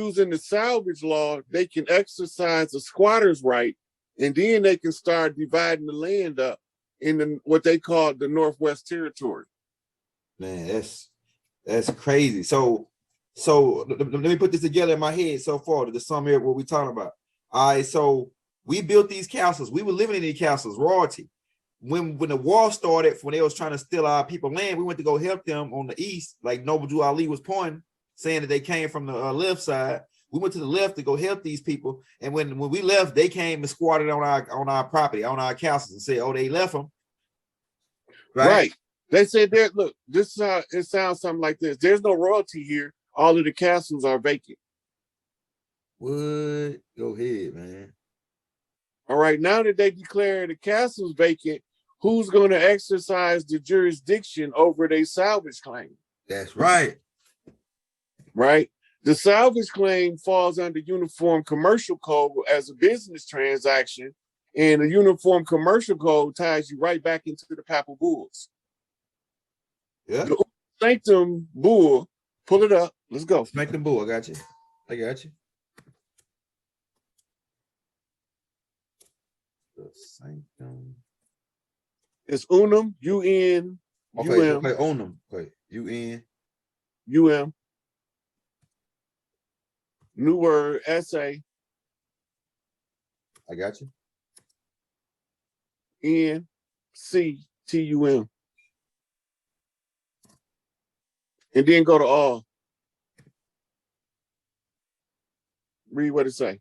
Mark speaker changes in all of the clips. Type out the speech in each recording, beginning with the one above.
Speaker 1: using the salvage law, they can exercise the squatter's right, and then they can start dividing the land up in what they call the Northwest Territory.
Speaker 2: Man, that's crazy. So let me put this together in my head so far to sum here what we're talking about. All right, so we built these castles. We were living in these castles, royalty. When the war started, when they was trying to steal our people land, we went to go help them on the east, like Noble Drew Ali was pointing, saying that they came from the left side. We went to the left to go help these people, and when we left, they came and squatted on our property, on our castles, and said, "Oh, they left them."
Speaker 1: Right. They said, "There, look, this it sounds something like this. There's no royalty here. All of the castles are vacant."
Speaker 2: What? Go ahead, man.
Speaker 1: All right. Now that they declare the castles vacant, who's going to exercise the jurisdiction over their salvage claim?
Speaker 2: That's right.
Speaker 1: Right. The salvage claim falls under Uniform Commercial Code as a business transaction, and the Uniform Commercial Code ties you right back into the papal bulls.
Speaker 2: Yeah.
Speaker 1: The Sanctum bull, pull it up. Let's go.
Speaker 2: Sanctum bull. I got you. The Sanctum.
Speaker 1: It's unum, UN,
Speaker 2: okay, unum. Okay, UN.
Speaker 1: UM. New word, SA.
Speaker 2: I got you.
Speaker 1: NCTUM. And then go to all. Read what it say.
Speaker 2: It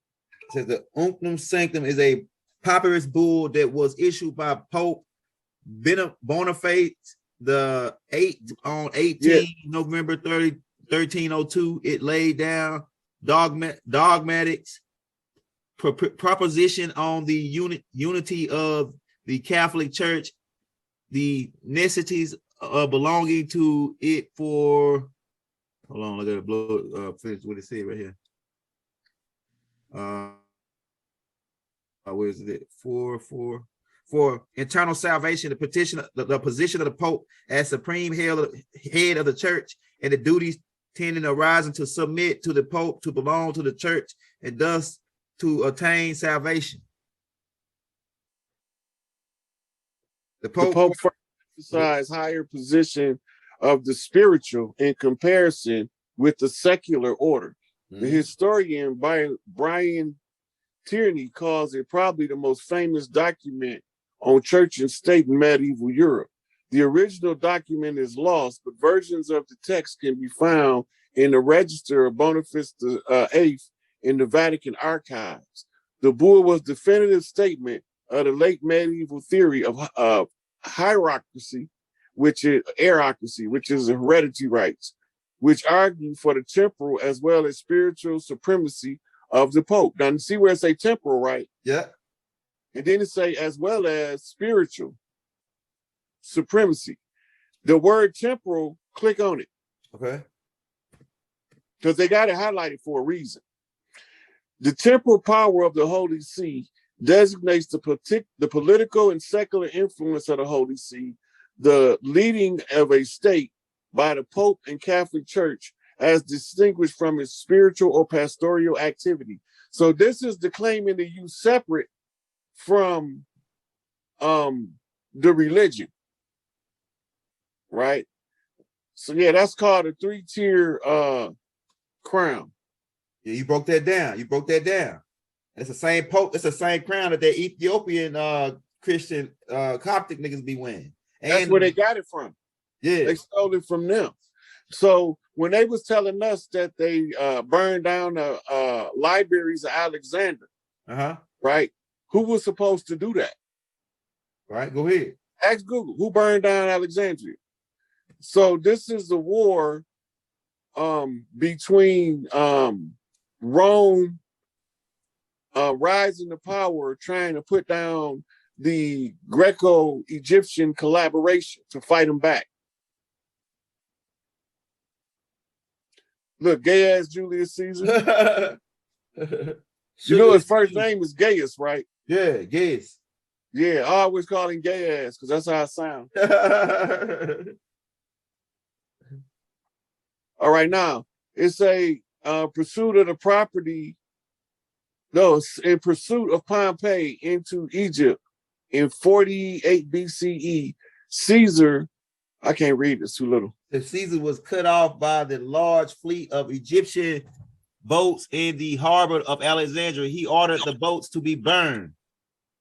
Speaker 2: says the Unctum Sanctum is a papyrus bull that was issued by Pope Boniface the 8th on 18 November 1302. It laid down dogmatics proposition on the unity of the Catholic Church, the necessities belonging to it for, hold on, I gotta blow finish what it said right here. Where is it? For internal salvation, the position of the Pope as supreme head of the church, and the duties tending arising to submit to the Pope, to belong to the church, and thus to attain salvation. The Pope emphasized
Speaker 1: higher position of the spiritual in comparison with the secular order. The historian Brian Tierney calls it probably the most famous document on church and state in medieval Europe. The original document is lost, but versions of the text can be found in the register of Boniface VIII in the Vatican archives. The bull was definitive statement of the late medieval theory of hierarchy, which is erocracy, which is heredity rights, which argue for the temporal as well as spiritual supremacy of the Pope. Now, you see where it say temporal, right?
Speaker 2: Yeah.
Speaker 1: And then it say as well as spiritual supremacy. The word temporal, click on it.
Speaker 2: Okay.
Speaker 1: Because they got it highlighted for a reason. The temporal power of the Holy See designates the political and secular influence of the Holy See, the leading of a state by the Pope and Catholic Church as distinguished from its spiritual or pastoral activity. So this is the claiming to you separate from the religion, right? So yeah, that's called a 3-tier crown.
Speaker 2: Yeah, you broke that down. It's the same Pope. It's the same crown that the Ethiopian Christian Coptic niggas be wearing. And
Speaker 1: that's where they got it from.
Speaker 2: Yeah,
Speaker 1: they stole it from them. So when they was telling us that they burned down the libraries of Alexander, right? Who was supposed to do that?
Speaker 2: Right, go ahead.
Speaker 1: Ask Google, who burned down Alexandria? So this is the war between Rome rising to power, trying to put down the Greco-Egyptian collaboration to fight them back. Look, gay-ass Julius Caesar. You know his first name is Gaius, right?
Speaker 2: Yeah, Gaius.
Speaker 1: Yeah, I always call him gay-ass because that's how I sound. All right, now, it's a pursuit of the property. No, in pursuit of Pompeii into Egypt in 48 BCE, Caesar, I can't read, it's too little.
Speaker 2: The Caesar was cut off by the large fleet of Egyptian boats in the harbor of Alexandria. He ordered the boats to be burned.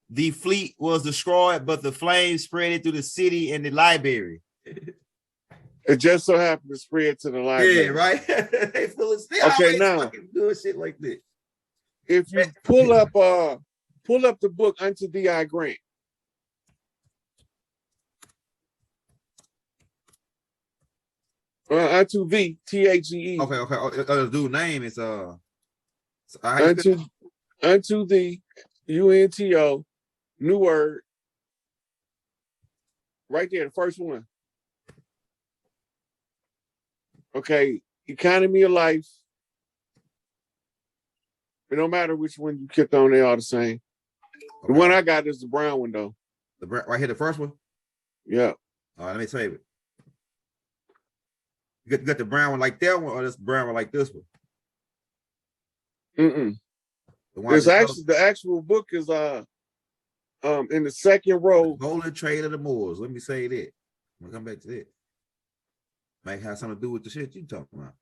Speaker 2: The fleet was destroyed, but the flames spread through the city and the library.
Speaker 1: It just so happened to spread to the library.
Speaker 2: Yeah, right.
Speaker 1: Okay, now
Speaker 2: doing shit like this.
Speaker 1: If you pull up the book Unto Thee I Grant. Unto Thee, THE.
Speaker 2: Okay. The dude's name is
Speaker 1: Unto Thee, UNTO, new word. Right there, the first one. Okay, economy of life. It don't matter which one you clicked on, they all the same. Okay. The one I got is the brown one, though.
Speaker 2: Right here, the first one?
Speaker 1: Yeah.
Speaker 2: All right, let me save it. You got the brown one like that one, or this brown one like this one?
Speaker 1: It's actually, the actual book is in the second row.
Speaker 2: Golden Trade of the Moors. Let me say that. We'll come back to that. Might have something to do with the shit you talking about.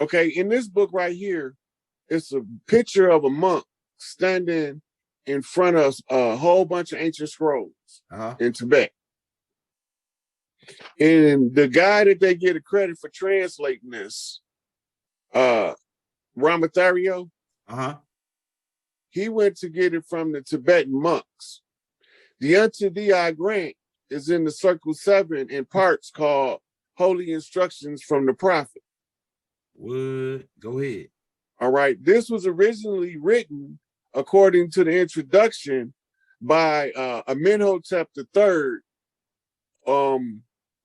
Speaker 1: Okay, in this book right here, it's a picture of a monk standing in front of a whole bunch of ancient scrolls in Tibet. And the guy that they get a credit for translating this, Ramathario, he went to get it from the Tibetan monks. The Unto Thee I Grant is in the Circle 7 in parts called Holy Instructions from the Prophet.
Speaker 2: What? Go ahead.
Speaker 1: All right. This was originally written, according to the introduction, by Amenhotep III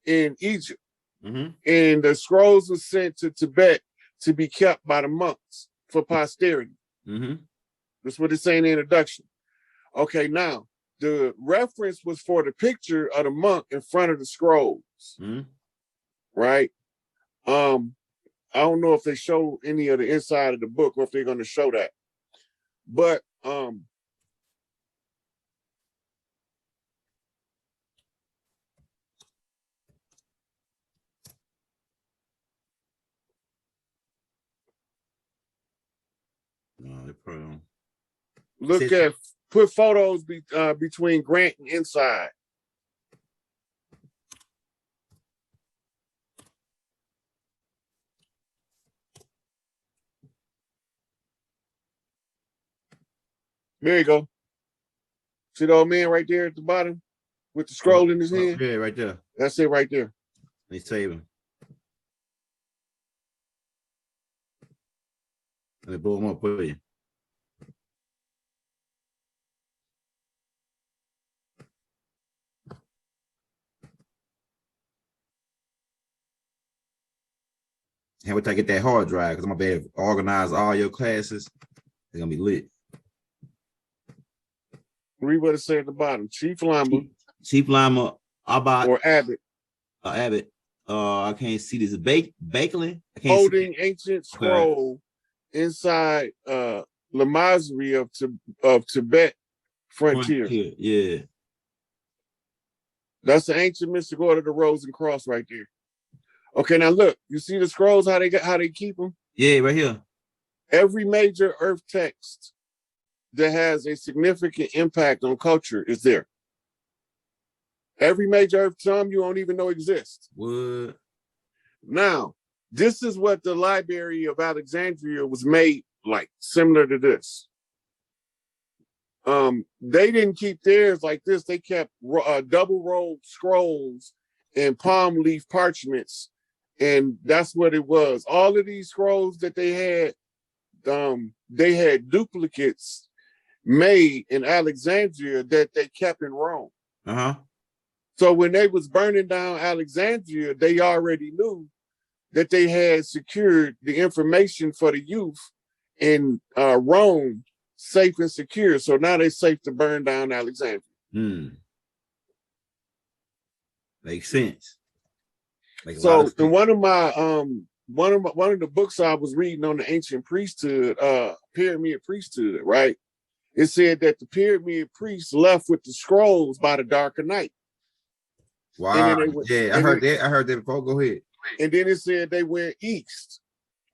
Speaker 1: in Egypt. And the scrolls were sent to Tibet to be kept by the monks for posterity. That's what it's saying in the introduction. Okay, now, the reference was for the picture of the monk in front of the scrolls. Right? I don't know if they show any of the inside of the book or if they're going to show that. But
Speaker 2: no, they probably don't.
Speaker 1: Look at, put photos between Grant and inside. There you go. See the old man right there at the bottom with the scroll in his hand?
Speaker 2: Yeah, right there.
Speaker 1: That's it right there.
Speaker 2: They save him. They blow him up for you. And once I get that hard drive, because I'm gonna be able to organize all your classes, they're gonna be lit.
Speaker 1: Read what it said at the bottom. Chief Lama.
Speaker 2: Chief Lama, Abbott.
Speaker 1: Or Abbott.
Speaker 2: Abbott. I can't see this. Bakelin?
Speaker 1: Holding ancient scroll inside Lamasery of Tibet frontier.
Speaker 2: Yeah.
Speaker 1: That's the ancient mystic order of the Rose and Cross right there. Okay, now look, you see the scrolls, how they keep them?
Speaker 2: Yeah, right here.
Speaker 1: Every major earth text that has a significant impact on culture is there. Every major earth, some you don't even know exist.
Speaker 2: What?
Speaker 1: Now, this is what the Library of Alexandria was made like, similar to this. They didn't keep theirs like this. They kept double-rolled scrolls and palm leaf parchments, and that's what it was. All of these scrolls that they had duplicates made in Alexandria that they kept in Rome. So when they was burning down Alexandria, they already knew that they had secured the information for the youth in Rome safe and secure. So now they're safe to burn down Alexandria.
Speaker 2: Makes sense.
Speaker 1: So in one of my one of the books I was reading on the ancient priesthood, pyramid priesthood, right? It said that the pyramid priests left with the scrolls by the dark of night.
Speaker 2: Wow. Yeah, I heard that. I heard that before. Go ahead.
Speaker 1: And then it said they went east.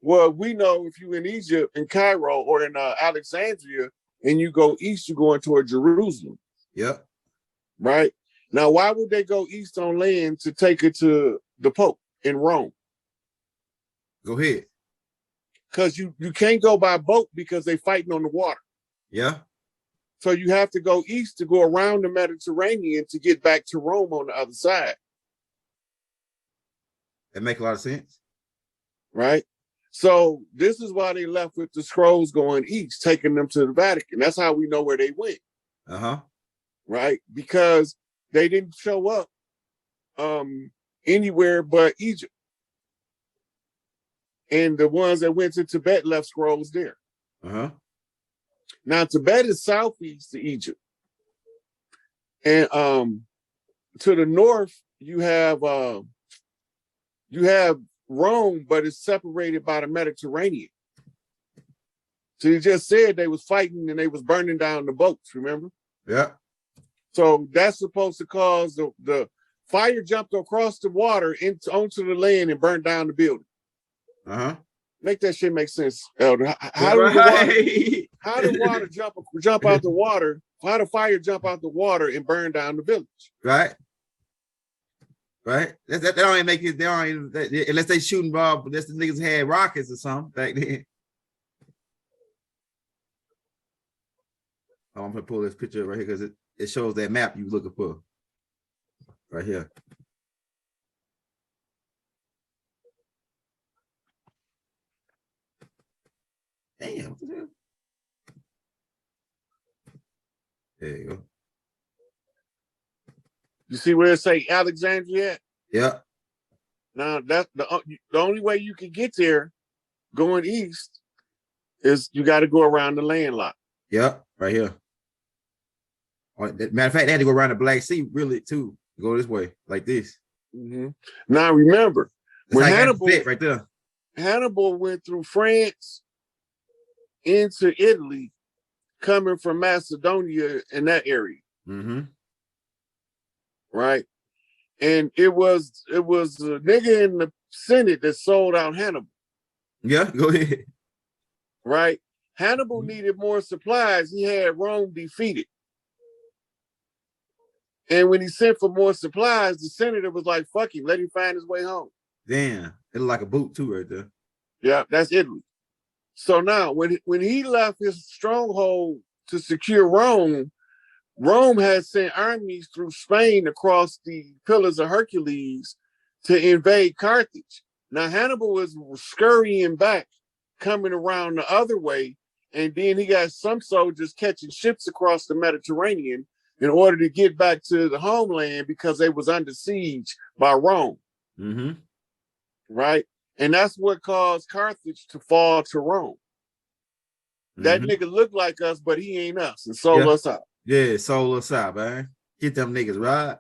Speaker 1: Well, we know if you in Egypt, in Cairo, or in Alexandria, and you go east, you're going toward Jerusalem.
Speaker 2: Yep.
Speaker 1: Right? Now, why would they go east on land to take it to the Pope in Rome?
Speaker 2: Go ahead.
Speaker 1: Because you can't go by boat because they're fighting on the water.
Speaker 2: Yeah.
Speaker 1: So you have to go east to go around the Mediterranean to get back to Rome on the other side.
Speaker 2: That makes a lot of sense.
Speaker 1: Right? So this is why they left with the scrolls going east, taking them to the Vatican. That's how we know where they went.
Speaker 2: Uh-huh.
Speaker 1: Right? Because they didn't show up anywhere but Egypt. And the ones that went to Tibet left scrolls there.
Speaker 2: Uh-huh.
Speaker 1: Now, Tibet is southeast to Egypt. And to the north, you have Rome, but it's separated by the Mediterranean. So you just said they was fighting and they was burning down the boats, remember?
Speaker 2: Yeah.
Speaker 1: So that's supposed to cause the fire jumped across the water onto the land and burned down the building.
Speaker 2: Uh-huh.
Speaker 1: Make that shit make sense, Elder. How did water jump out the water? How did fire jump out the water and burn down the village?
Speaker 2: Right. Right. That don't even make it. They don't even, unless they shooting Bob. Unless the niggas had rockets or something back then. Oh, I'm gonna pull this picture right here because it shows that map you looking for. Right here. Damn. There you go.
Speaker 1: You see where it say Alexandria at?
Speaker 2: Yeah.
Speaker 1: Now that's the only way you can get there going east is you got to go around the landlocked.
Speaker 2: Yeah, right here. Matter of fact, they had to go around the Black Sea really too. Go this way, like this.
Speaker 1: Mm-hmm. Now remember, when Hannibal went through France into Italy, coming from Macedonia in that area.
Speaker 2: Mm-hmm.
Speaker 1: Right? And it was a nigga in the Senate that sold out Hannibal.
Speaker 2: Yeah, go ahead.
Speaker 1: Right? Hannibal needed more supplies. He had Rome defeated. And when he sent for more supplies, the senator was like, fuck him, let him find his way home.
Speaker 2: Damn, it looked like a boot too right there.
Speaker 1: Yeah, that's Italy. So now, when he left his stronghold to secure Rome, Rome had sent armies through Spain across the Pillars of Hercules to invade Carthage. Now, Hannibal was scurrying back, coming around the other way, and then he got some soldiers catching ships across the Mediterranean in order to get back to the homeland because they was under siege by Rome.
Speaker 2: Mm-hmm.
Speaker 1: Right? And that's what caused Carthage to fall to Rome. That nigga looked like us, but he ain't us, and sold us out.
Speaker 2: Yeah, sold us out, man. Get them niggas right.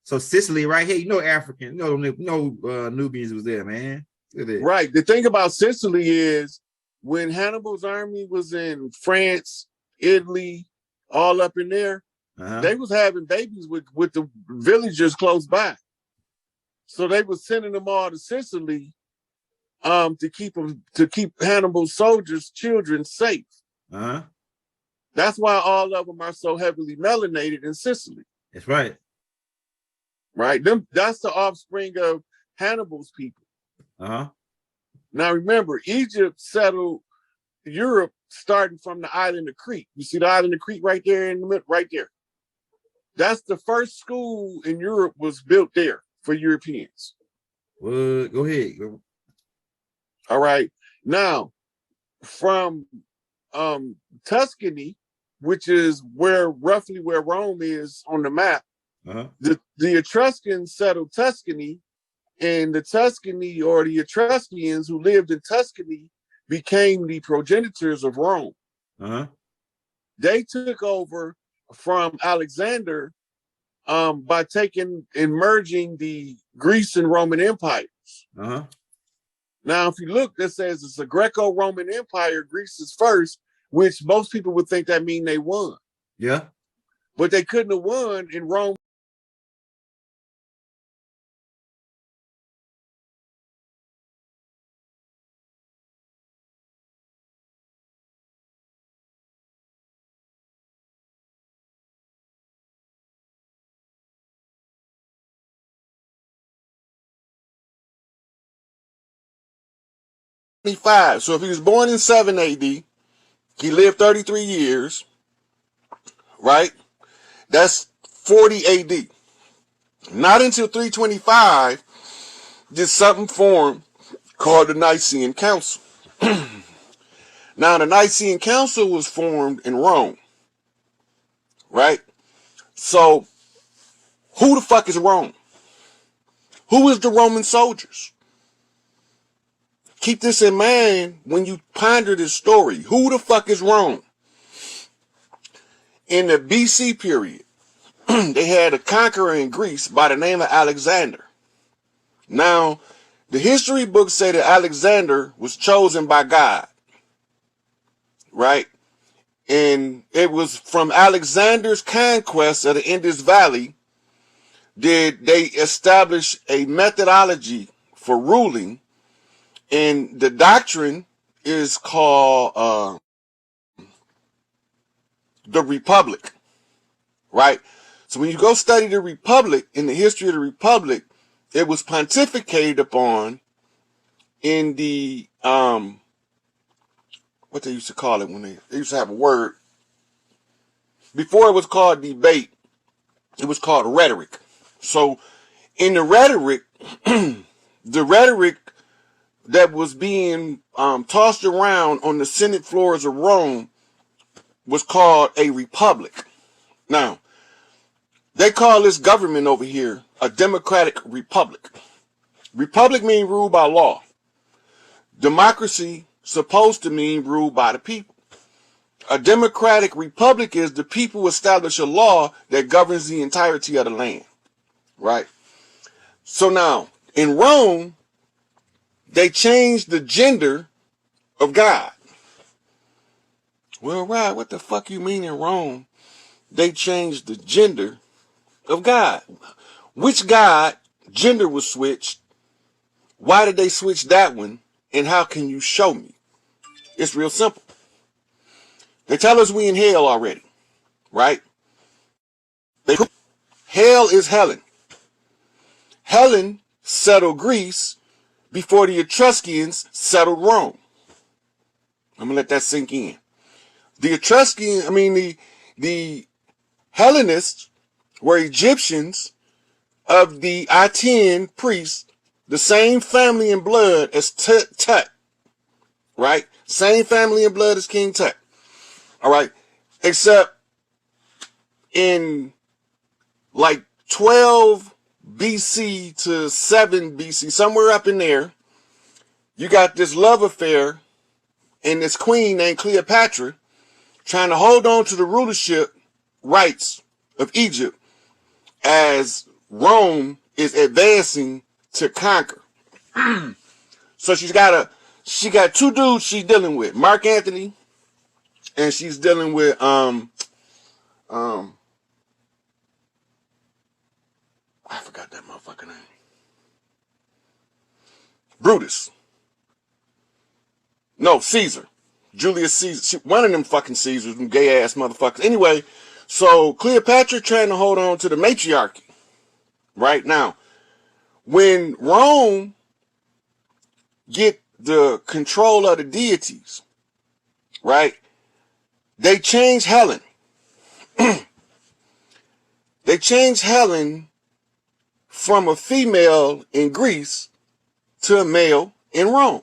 Speaker 2: So Sicily, right here, you know, African, Nubians was there, man.
Speaker 1: Right. The thing about Sicily is when Hannibal's army was in France, Italy, all up in there, they was having babies with the villagers close by. So they was sending them all to Sicily to keep Hannibal's soldiers' children safe. That's why all of them are so heavily melanated in Sicily.
Speaker 2: That's right.
Speaker 1: Right? That's the offspring of Hannibal's people. Now remember, Egypt settled Europe starting from the island of Crete. You see the island of Crete right there in the middle, right there. That's the first school in Europe was built there for Europeans.
Speaker 2: Well, go ahead.
Speaker 1: All right. Now, from Tuscany, which is roughly where Rome is on the map, the Etruscans settled Tuscany, and the Tuscany or the Etruscans who lived in Tuscany became the progenitors of Rome. They took over from Alexander by taking and merging the Greece and Roman empires. Greece. Now, if you look, it says it's a Greco-Roman Empire. Greece is first, which most people would think that mean they won.
Speaker 2: Yeah.
Speaker 1: But they couldn't have won in Rome. So if he was born in 7 AD, he lived 33 years, right? That's 40 AD. Not until 325 did something form called the Nicene Council. Now, the Nicene Council was formed in Rome, right? So, who the fuck is Rome? Who is the Roman soldiers? Keep this in mind when you ponder this story. Who the fuck is Rome? In the BC period, they had a conqueror in Greece by the name of Alexander. Now, the history books say that Alexander was chosen by God, right? And it was from Alexander's conquest of the Indus Valley did they establish a methodology for ruling, and the doctrine is called the Republic, right? So when you go study the Republic, in the history of the Republic, it was pontificated upon in the what they used to call it when they used to have a word. Before it was called debate, it was called rhetoric. So in the rhetoric, the rhetoric that was being tossed around on the Senate floors of Rome was called a republic. Now, they call this government over here a democratic republic. Republic means ruled by law. Democracy supposed to mean ruled by the people. A democratic republic is the people establish a law that governs the entirety of the land, right? So now, in Rome, they changed the gender of God. Well, right, what the fuck you mean in Rome? They changed the gender of God. Which God gender was switched? Why did they switch that one? And how can you show me? It's real simple. They tell us we in hell already, right? Hell is Helen. Helen settled Greece before the Etruscans settled Rome. I'm gonna let that sink in. The Hellenists were Egyptians of the Aten priests, the same family and blood as Tut, right? Same family and blood as King Tut. All right, except in like 12 BC to 7 BC, somewhere up in there, you got this love affair and this queen named Cleopatra trying to hold on to the rulership rights of Egypt as Rome is advancing to conquer. So she got two dudes she's dealing with, Mark Antony, and she's dealing with I forgot that motherfucker name. Brutus. No, Caesar. Julius Caesar. One of them fucking Caesars, them gay ass motherfuckers. Anyway, so Cleopatra trying to hold on to the matriarchy. Right now, when Rome get the control of the deities, right? They change Helen. They changed Helen from a female in Greece to a male in Rome.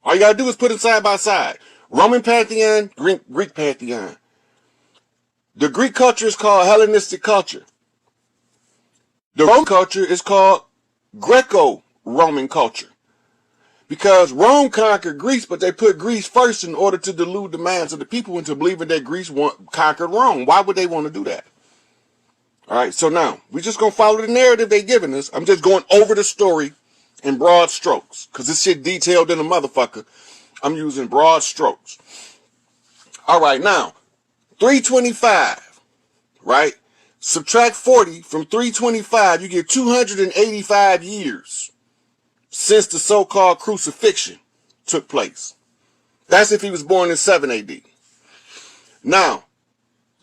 Speaker 1: All you gotta do is put it side by side. Roman pantheon, Greek pantheon. The Greek culture is called Hellenistic culture. The Roman culture is called Greco-Roman culture. Because Rome conquered Greece, but they put Greece first in order to delude the minds of the people into believing that Greece conquered Rome. Why would they want to do that? All right, so now, we're just going to follow the narrative they're giving us. I'm just going over the story in broad strokes, because this shit detailed in a motherfucker. I'm using broad strokes. All right, now, 325, right? Subtract 40 from 325, you get 285 years since the so-called crucifixion took place. That's if he was born in 7 AD. Now,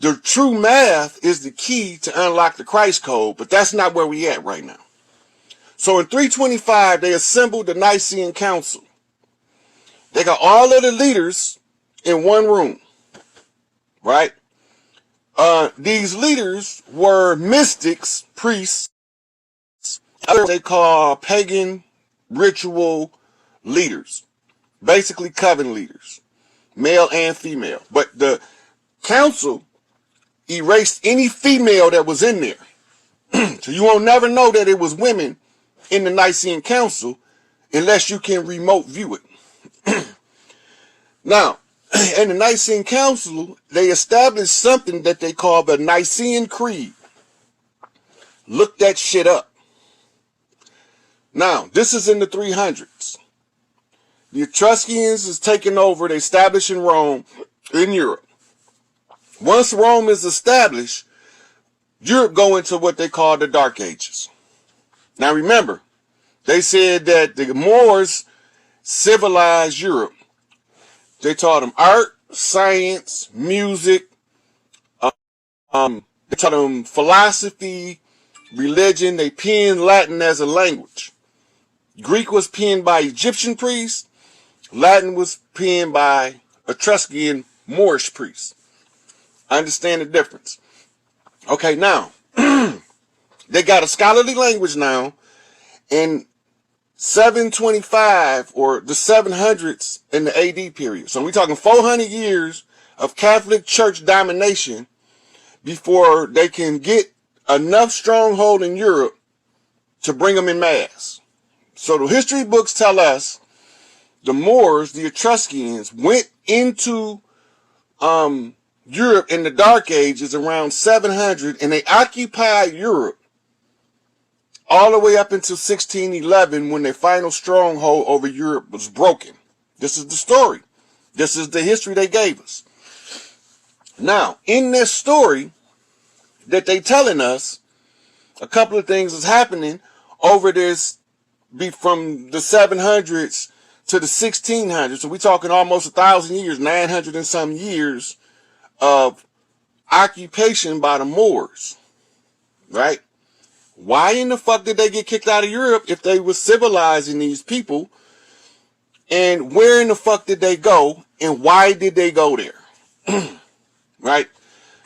Speaker 1: the true math is the key to unlock the Christ code, but that's not where we at right now. So in 325, they assembled the Nicene Council. They got all of the leaders in one room, right? These leaders were mystics, priests, others they call pagan ritual leaders, basically coven leaders, male and female. But the council erased any female that was in there. So you won't never know that it was women in the Nicene Council unless you can remote view it. Now, in the Nicene Council, they established something that they call the Nicene Creed. Look that shit up. Now, this is in the 300s. The Etruscans is taking over, they establish in Rome, in Europe. Once Rome is established, Europe go into what they call the Dark Ages. Now remember, they said that the Moors civilized Europe. They taught them art, science, music. They taught them philosophy, religion. They penned Latin as a language. Greek was penned by Egyptian priests. Latin was penned by Etruscan Moorish priests. I understand the difference. Okay, now, they got a scholarly language now, and 725 or the 700s in the AD period. So we're talking 400 years of Catholic Church domination before they can get enough stronghold in Europe to bring them in mass. So the history books tell us the Moors, the Etruscans, went into Europe in the Dark Ages around 700, and they occupied Europe all the way up until 1611 when their final stronghold over Europe was broken. This is the story. This is the history they gave us. Now, in this story that they telling us, a couple of things is happening over this from the 700s to the 1600s. So we're talking almost 1,000 years, 900 and some years of occupation by the Moors, right? Why in the fuck did they get kicked out of Europe if they were civilizing these people? And where in the fuck did they go? And why did they go there? Right?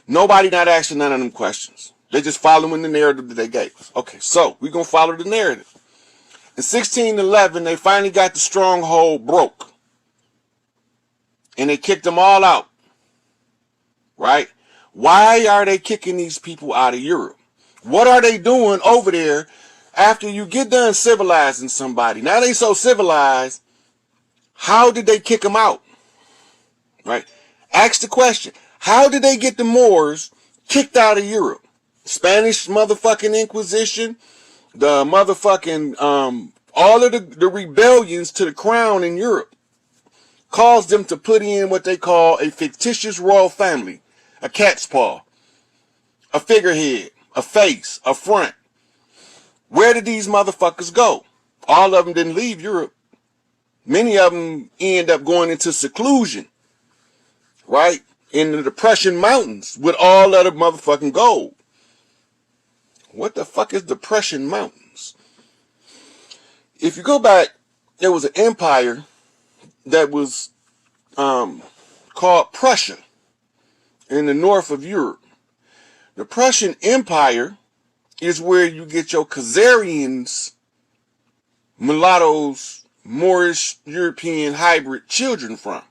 Speaker 1: Nobody not asking none of them questions. They're just following the narrative that they gave us. Okay, so we're going to follow the narrative. In 1611, they finally got the stronghold broke. And they kicked them all out. Right? Why are they kicking these people out of Europe? What are they doing over there after you get done civilizing somebody? Now they so civilized, how did they kick them out? Right? Ask the question. How did they get the Moors kicked out of Europe? Spanish motherfucking Inquisition, the motherfucking, all of the rebellions to the crown in Europe caused them to put in what they call a fictitious royal family, a cat's paw, a figurehead, a face, a front. Where did these motherfuckers go? All of them didn't leave Europe. Many of them end up going into seclusion, right? In the Depression Mountains with all of the motherfucking gold. What the fuck is Depression Mountains? If you go back, there was an empire that was called Prussia in the north of Europe. The Prussian Empire is where you get your Khazarians, mulattoes, Moorish, European hybrid children from.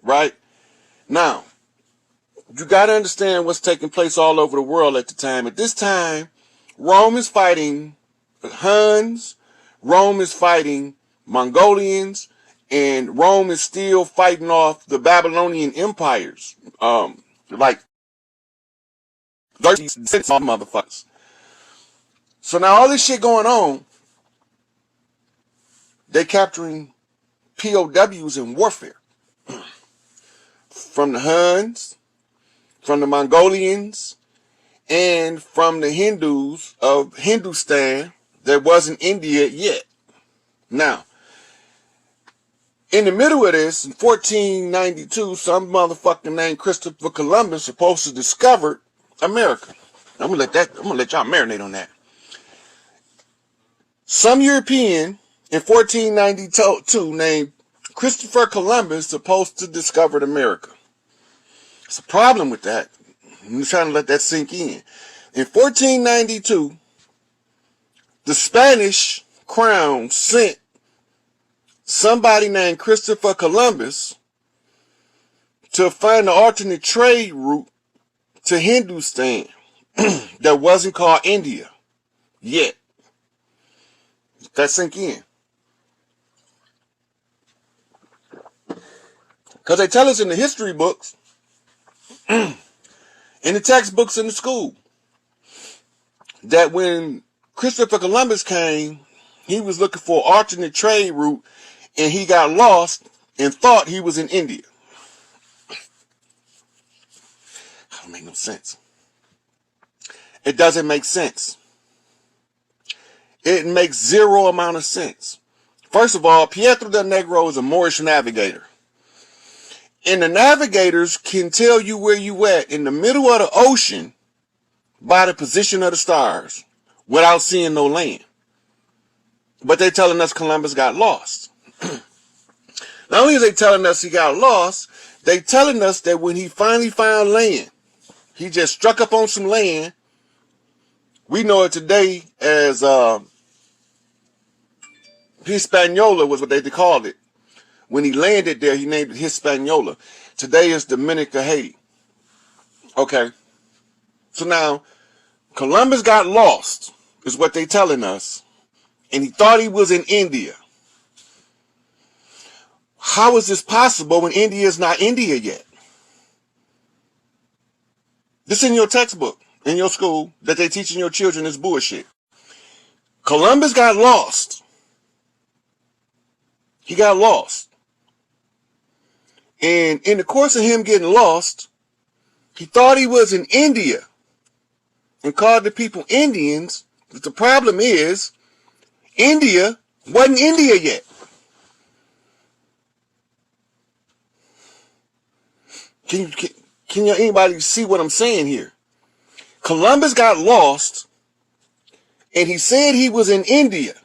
Speaker 1: Right? Now, you got to understand what's taking place all over the world at the time. At this time, Rome is fighting Huns, Rome is fighting Mongolians, and Rome is still fighting off the Babylonian empires. Like 30 motherfuckers. So now all this shit going on, They capturing POWs in warfare. From the Huns, from the Mongolians, and from the Hindus of Hindustan that wasn't India yet. Now, in the middle of this, in 1492, some motherfucker named Christopher Columbus supposed to discover America. I'm gonna let y'all marinate on that. Some European in 1492 named Christopher Columbus supposed to discover America. It's a problem with that. I'm just trying to let that sink in. In 1492, the Spanish crown sent somebody named Christopher Columbus to find an alternate trade route to Hindustan that wasn't called India yet. That sink in. Because they tell us in the history books, in the textbooks in the school, that when Christopher Columbus came, he was looking for an alternate trade route and he got lost and thought he was in India. That don't make no sense. It doesn't make sense. It makes zero amount of sense. First of all, Pietro del Negro is a Moorish navigator. And the navigators can tell you where you at in the middle of the ocean by the position of the stars without seeing no land. But they're telling us Columbus got lost. Not only are they telling us he got lost, they telling us that when he finally found land, he just struck up on some land. We know it today as Hispaniola was what they called it. When he landed there, he named it Hispaniola. Today is Dominica, Haiti. Okay. So now, Columbus got lost, is what they telling us. And he thought he was in India. How is this possible when India is not India yet? This in your textbook, in your school, that they teaching your children is bullshit. Columbus got lost. He got lost. And in the course of him getting lost, he thought he was in India and called the people Indians. But the problem is, India wasn't India yet. Can anybody see what I'm saying here? Columbus got lost and he said he was in India.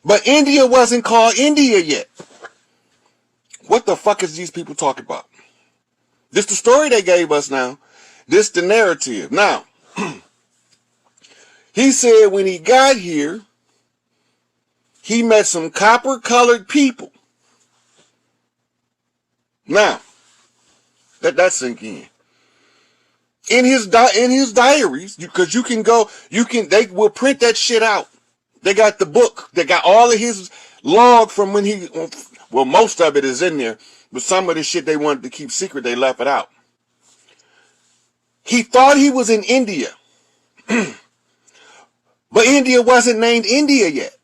Speaker 1: But India wasn't called India yet. What the fuck is these people talking about? This the story they gave us now. This the narrative. Now, he said when he got here, he met some copper-colored people. Now, that's sinking in his diaries, because you can go, they will print that shit out. They got the book. They got all of his log from when he, well, most of it is in there, but some of the shit they wanted to keep secret, they left it out. He thought he was in India, but India wasn't named India yet.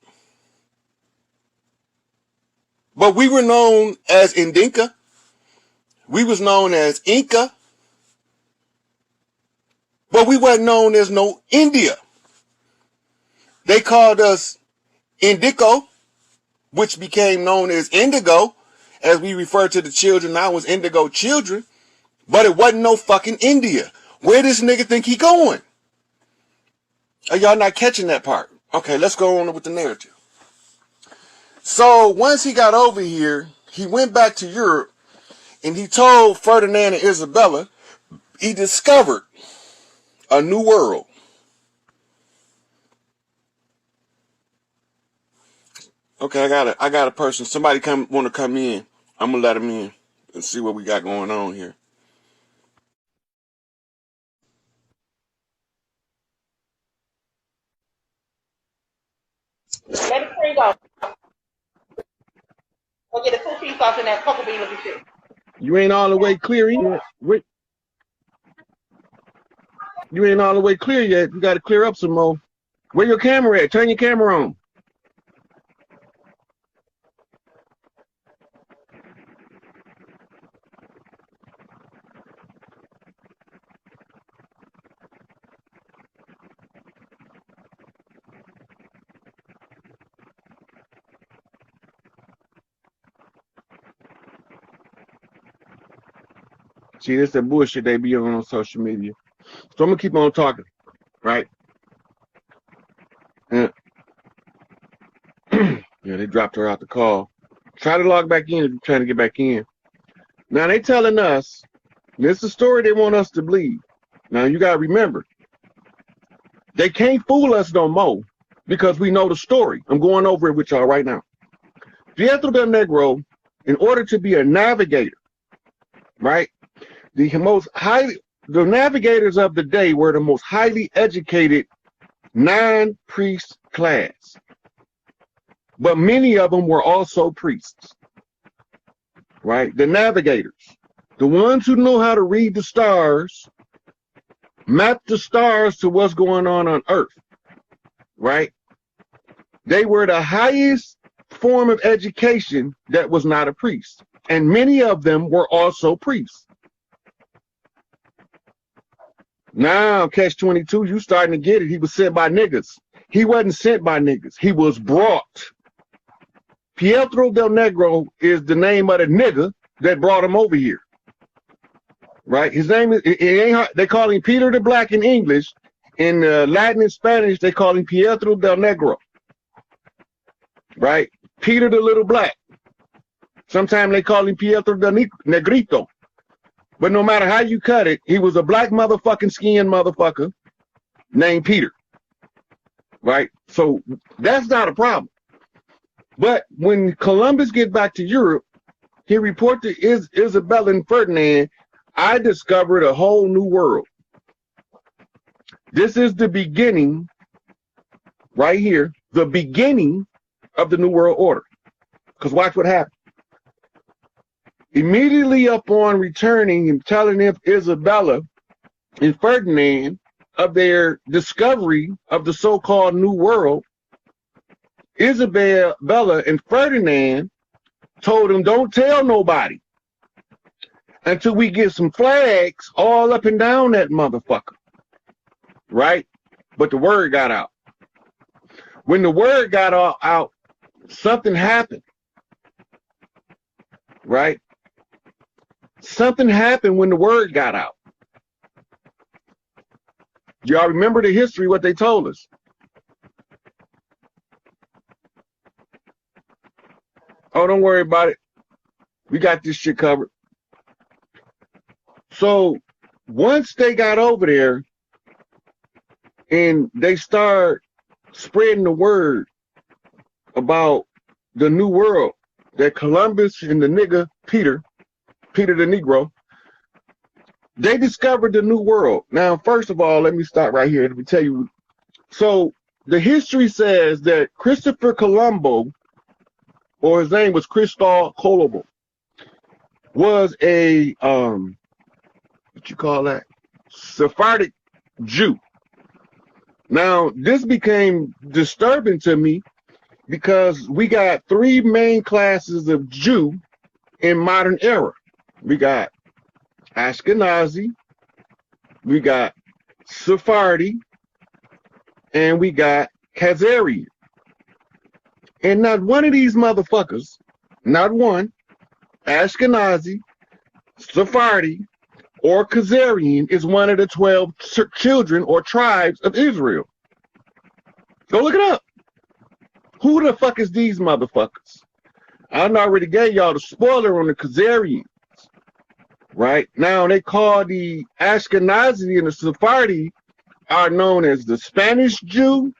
Speaker 1: But we were known as Indinka. We was known as Inca. But we weren't known as no India. They called us Indico, which became known as Indigo, as we refer to the children now as Indigo children. But it wasn't no fucking India. Where this nigga think he going? Are y'all not catching that part? Okay, let's go on with the narrative. So once he got over here, he went back to Europe and he told Ferdinand and Isabella he discovered a new world. Okay, I got a person. Somebody want to come in. I'm gonna let him in and see what we got going on here.
Speaker 3: Let it freeze off. Go get a 2-piece sauce in that cocoa bean looking shit.
Speaker 1: You ain't all the way clear yet. Wait. You ain't all the way clear yet. You got to clear up some more. Where your camera at? Turn your camera on. See, this the bullshit they be on social media. So I'm gonna keep on talking, right? Yeah, yeah, they dropped her out the call. Try to log back in if you're trying to get back in. Now they telling us this is a story they want us to believe. Now you gotta remember, they can't fool us no more because we know the story. I'm going over it with y'all right now. Pietro del Negro, in order to be a navigator, right? The navigators of the day were the most highly educated non-priest class. But many of them were also priests, right? The navigators, the ones who know how to read the stars, map the stars to what's going on Earth, right? They were the highest form of education that was not a priest. And many of them were also priests. Now, catch 22, you starting to get it. He was sent by niggas. He wasn't sent by niggas. He was brought. Pietro del Negro is the name of the nigga that brought him over here. Right? His name is, they call him Peter the Black in English. In Latin and Spanish, they call him Pietro del Negro. Right? Peter the Little Black. Sometimes they call him Pietro del Negrito. But no matter how you cut it, he was a black motherfucking skinned motherfucker named Peter. Right? So that's not a problem. But when Columbus get back to Europe, he reported to Isabella and Ferdinand, I discovered a whole new world. This is the beginning, right here, the beginning of the New World Order. Because watch what happened. Immediately upon returning and telling Isabella and Ferdinand of their discovery of the so-called New World, Isabella and Ferdinand told him, don't tell nobody until we get some flags all up and down that motherfucker. Right? But the word got out. When the word got out, something happened. Right? Something happened when the word got out. Y'all remember the history, what they told us? Oh, don't worry about it. We got this shit covered. So once they got over there and they start spreading the word about the New World, that Columbus and the nigga Peter the Negro, they discovered the New World. Now, first of all, let me stop right here. Let me tell you. So the history says that Christopher Colombo, or his name was Cristobal Colombo, was a what you call that? Sephardic Jew. Now, this became disturbing to me because we got three main classes of Jew in modern era. We got Ashkenazi, we got Sephardi, and we got Khazarian. And not one of these motherfuckers, not one, Ashkenazi, Sephardi, or Khazarian is one of the 12 children or tribes of Israel. Go look it up. Who the fuck is these motherfuckers? I already gave y'all the spoiler on the Khazarians. Right? Now they call the Ashkenazi and the Sephardi are known as the Spanish Jew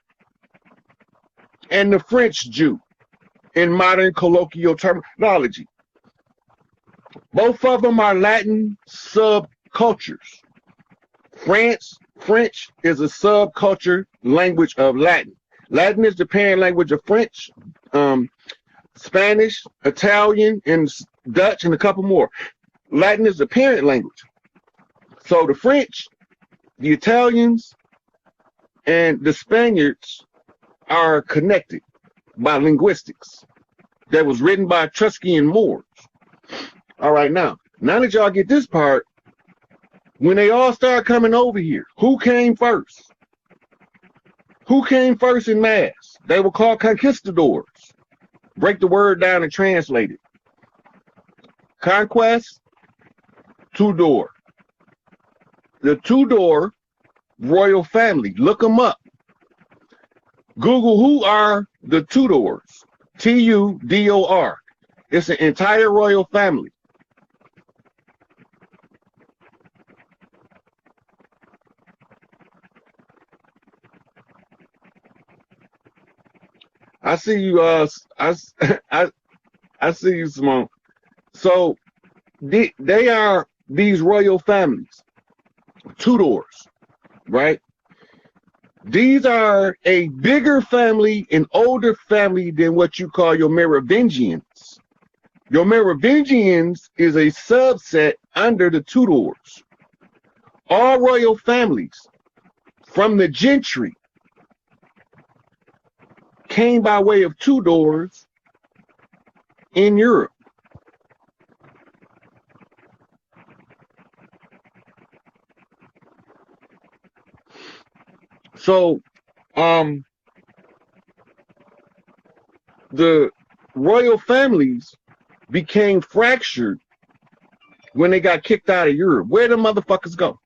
Speaker 1: and the French Jew in modern colloquial terminology. Both of them are Latin subcultures. French is a subculture language of Latin. Latin is the parent language of French, Spanish, Italian, and Dutch, and a couple more. Latin is the parent language. So the French, the Italians, and the Spaniards are connected by linguistics that was written by Etruscan Moors. All right, now that y'all get this part, when they all start coming over here, who came first? Who came first in mass? They were called conquistadors. Break the word down and translate it. Conquest, Tudor. The Tudor royal family. Look them up. Google who are the Tudors. Tudor. It's an entire royal family. I see you. I see you, Simone. So they are these royal families, Tudors, right? These are a bigger family, an older family than what you call your Merovingians. Your Merovingians is a subset under the Tudors. All royal families from the gentry came by way of Tudors in Europe. So, the royal families became fractured when they got kicked out of Europe. Where the motherfuckers go?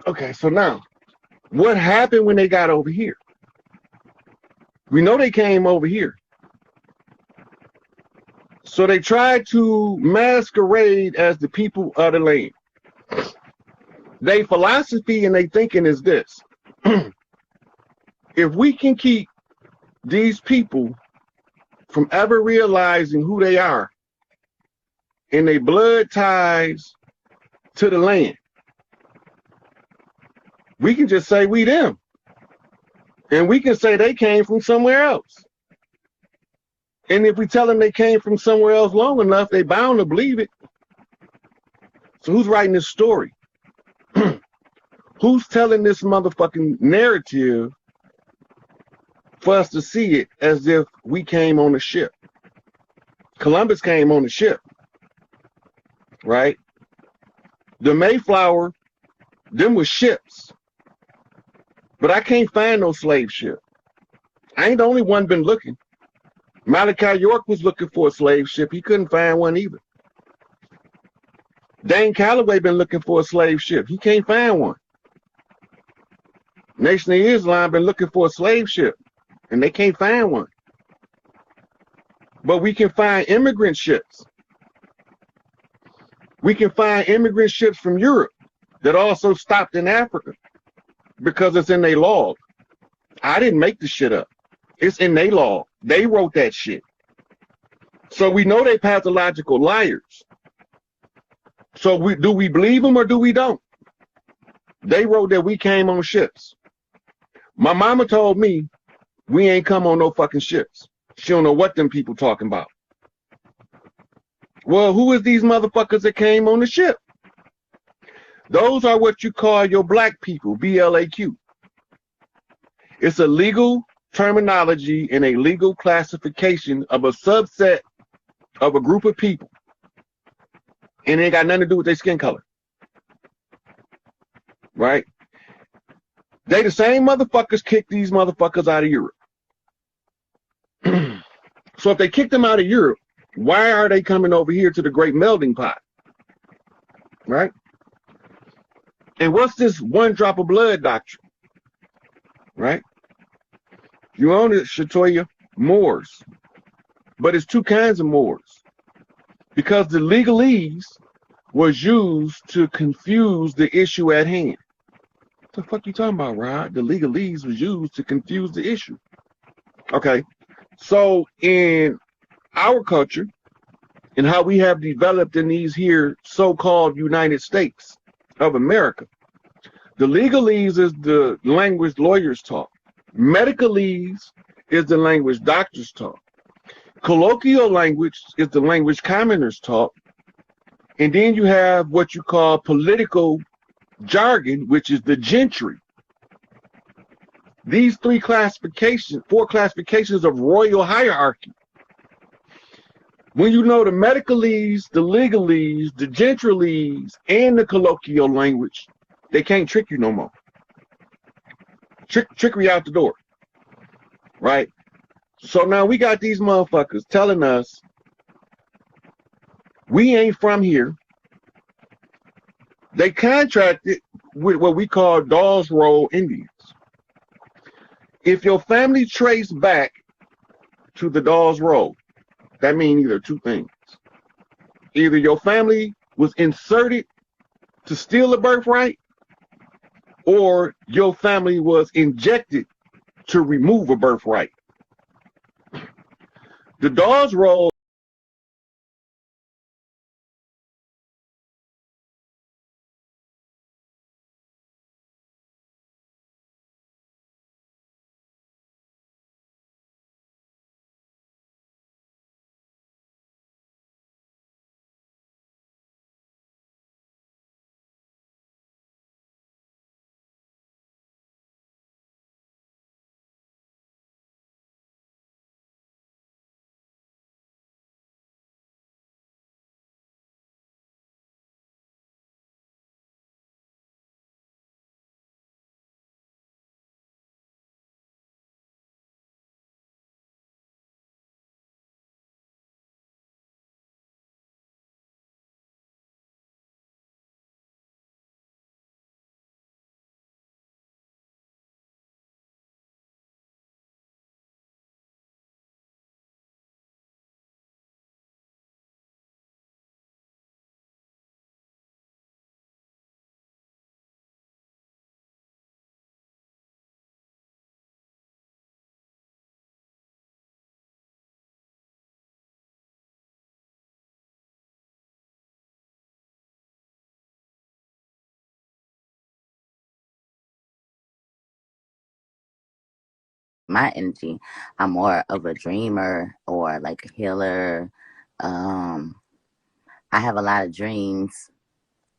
Speaker 1: Okay, so now, what happened when they got over here? We know they came over here. So they tried to masquerade as the people of the land. Their philosophy and their thinking is this. If we can keep these people from ever realizing who they are and their blood ties to the land, we can just say we them. And we can say they came from somewhere else. And if we tell them they came from somewhere else long enough, they bound to believe it. So who's writing this story? Who's telling this motherfucking narrative for us to see it as if we came on a ship? Columbus came on a ship, right? The Mayflower, them was ships. But I can't find no slave ship. I ain't the only one been looking. Malachi York was looking for a slave ship. He couldn't find one either. Dane Calloway been looking for a slave ship. He can't find one. Nation of Islam been looking for a slave ship, and they can't find one. But we can find immigrant ships. We can find immigrant ships from Europe that also stopped in Africa because it's in their log. I didn't make the shit up. It's in their log. They wrote that shit. So we know they pathological liars. So do we believe them or do we don't? They wrote that we came on ships. My mama told me we ain't come on no fucking ships. She don't know what them people talking about. Well, who is these motherfuckers that came on the ship? Those are what you call your black people, BLAQ. It's a legal terminology and a legal classification of a subset of a group of people. And it ain't got nothing to do with their skin color. Right? They the same motherfuckers kicked these motherfuckers out of Europe. So if they kicked them out of Europe, why are they coming over here to the great melting pot? Right? And what's this one drop of blood doctrine? Right? You own it, Shatoya, Moors. But it's two kinds of Moors. Because the legalese was used to confuse the issue at hand. What the fuck you talking about, Rod? The legalese was used to confuse the issue. Okay. So in our culture and how we have developed in these here so-called United States of America, the legalese is the language lawyers talk. Medicalese is the language doctors talk. Colloquial language is the language commoners talk. And then you have what you call political jargon, which is the gentry. These four classifications of royal hierarchy. When you know the medicalese, the legalese, the gentralese, and the colloquial language, they can't trick you no more. Trickery out the door. Right? So now we got these motherfuckers telling us we ain't from here. they contracted with what we call Dawes Roll Indians. If your family traced back to the Dawes Roll, that means either two things. Either your family was inserted to steal a birthright, or your family was injected to remove a birthright. The Dawes Roll
Speaker 4: my energy. I'm more of a dreamer or like a healer. Um, I have a lot of dreams.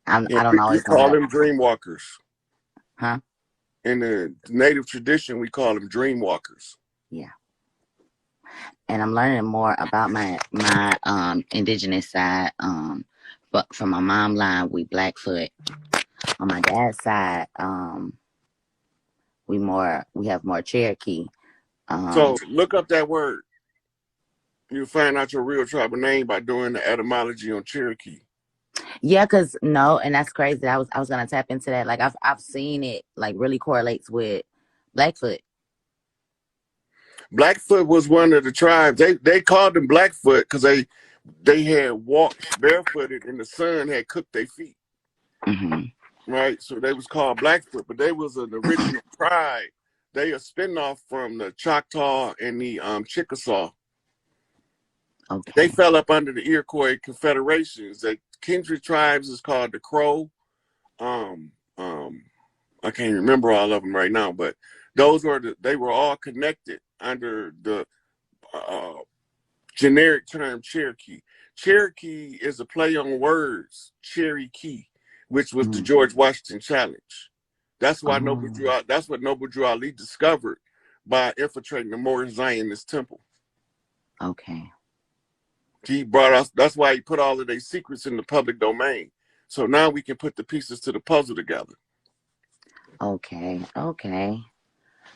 Speaker 1: Yeah,
Speaker 4: I don't
Speaker 1: we
Speaker 4: always know
Speaker 1: call
Speaker 4: how to,
Speaker 1: them dream walkers.
Speaker 4: huh?
Speaker 1: In the native tradition, we call them dream walkers.
Speaker 4: Yeah. And I'm learning more about my indigenous side. But from my mom line, we Blackfoot. On my dad's side, we have more Cherokee.
Speaker 1: So look up that word. You'll find out your real tribal name by doing the etymology on Cherokee.
Speaker 4: Yeah, cause no, and that's crazy. I was gonna tap into that. Like I've seen it like really correlates with Blackfoot.
Speaker 1: Blackfoot was one of the tribes. They called them Blackfoot because they had walked barefooted and the sun had cooked their feet.
Speaker 4: Hmm.
Speaker 1: Right? So they was called Blackfoot, but they was an original tribe. They a spinoff from the Choctaw and the Chickasaw.
Speaker 4: Okay.
Speaker 1: They fell up under the Iroquois confederations. The kindred tribes is called the Crow. Um, I can't remember all of them right now, but they were all connected under the generic term Cherokee. Cherokee is a play on words, Cherry Key, which was the George Washington Challenge. That's why that's what Noble Drew Ali discovered by infiltrating the Moorish Zionist temple.
Speaker 4: Okay.
Speaker 1: He brought us, that's why he put all of their secrets in the public domain. So now we can put the pieces to the puzzle together.
Speaker 4: Okay. Okay.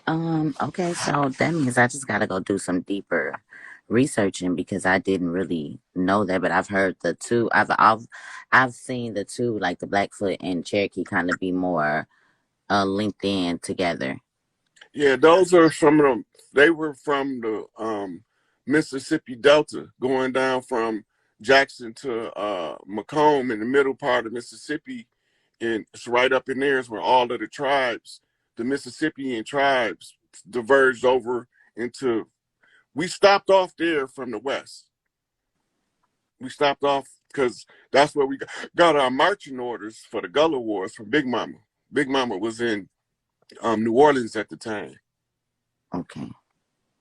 Speaker 4: Okay, so that means I just gotta go do some deeper researching because I didn't really know that, but I've heard the two. I've seen the two, like the Blackfoot and Cherokee, kind of be more linked in together.
Speaker 1: Yeah, those are they were from the Mississippi Delta, going down from Jackson to Macomb in the middle part of Mississippi. And it's right up in there is where all of the tribes, the Mississippian tribes, diverged over into. We stopped off there from the west. We stopped off because that's where we got our marching orders for the Gullah Wars from Big Mama. Big Mama was in New Orleans at the time.
Speaker 4: Okay.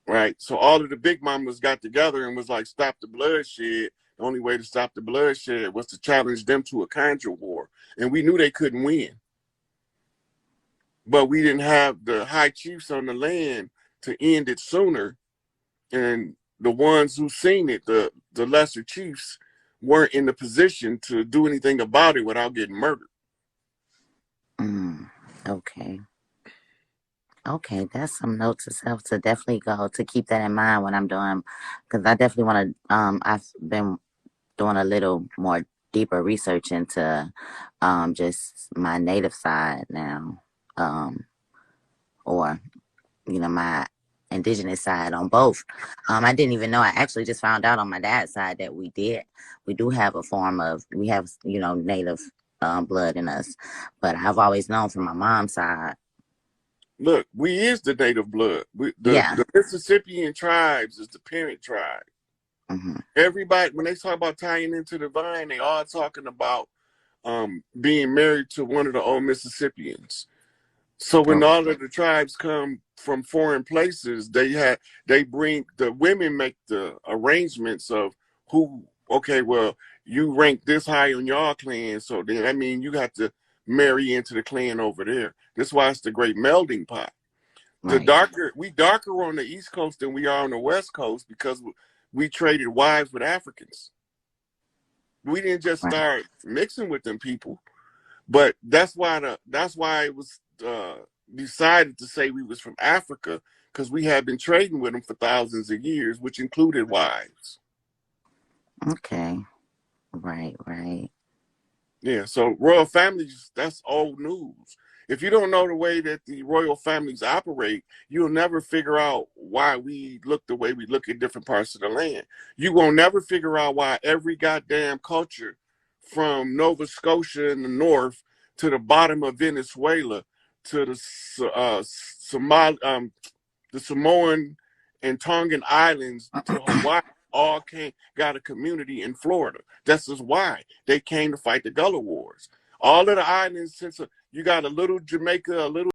Speaker 1: Right. So all of the Big Mamas got together and was like, stop the bloodshed. The only way to stop the bloodshed was to challenge them to a conjure war. And we knew they couldn't win. But we didn't have the high chiefs on the land to end it sooner. And the ones who seen it, the lesser chiefs, weren't in the position to do anything about it without getting murdered.
Speaker 4: Okay. Okay, that's some note to self to definitely go to keep that in mind when I'm doing, because I definitely want to. I've been doing a little more deeper research into just my native side now, or my indigenous side on both. I didn't even know. I actually just found out on my dad's side that we do have a form of, we have native blood in us, but I've always known from my mom's side.
Speaker 1: Look, we is the native blood.
Speaker 4: Yeah.
Speaker 1: The Mississippian tribes is the parent tribe.
Speaker 4: Mm-hmm.
Speaker 1: Everybody, when they talk about tying into the vine, they all talking about being married to one of the old Mississippians. So when all of the tribes come from foreign places, they bring, the women make the arrangements of who, okay, well, you rank this high on your clan, so then I mean you got to marry into the clan over there. That's why it's the great melding pot.
Speaker 4: Right.
Speaker 1: We darker on the East Coast than we are on the West Coast because we traded wives with Africans. We didn't just start mixing with them people, but that's why it was decided to say we was from Africa, because we had been trading with them for thousands of years, which included wives.
Speaker 4: Okay. Right.
Speaker 1: Yeah, so royal families, that's old news. If you don't know the way that the royal families operate, you'll never figure out why we look the way we look at different parts of the land. You won't never figure out why every goddamn culture from Nova Scotia in the north to the bottom of Venezuela to the Samoan and Tongan Islands to Hawaii all got a community in Florida. That's just why they came to fight the Gullah Wars. All of the islands, since you got a little Jamaica, a little